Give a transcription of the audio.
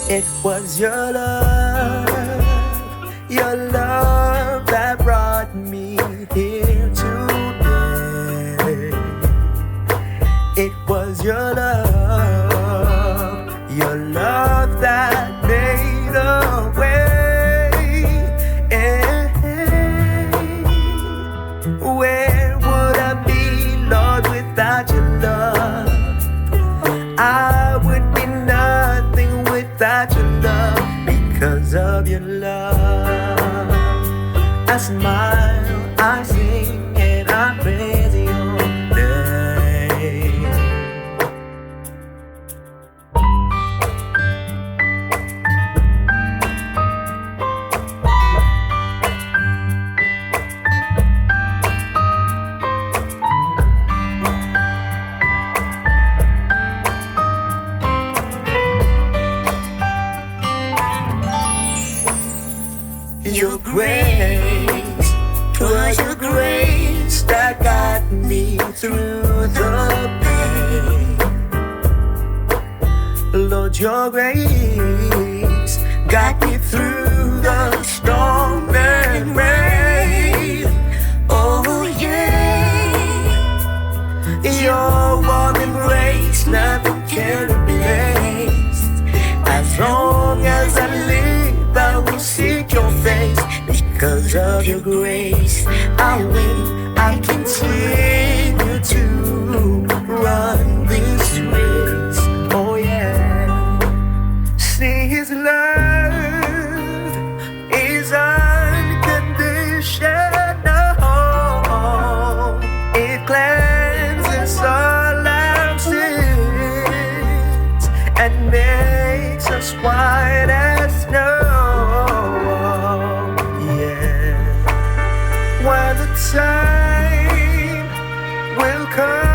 It was your love that brought me here today. It was your love that made a way. Where would I be, Lord, without your love? I would be nothing without your love. Because of your love, I smile, I sing, and I praise your name. Your grace, 'twas your grace that got me through the pain. Lord, your grace got me through the storm and rain. Oh yeah, your warm embrace, nothing can replace. As long as I live, I will seek your face. Because of your grace, I win, I continue to run this race. Oh yeah, see his love is unconditional. It cleanses all our sins and makes us white as snow. When the time will come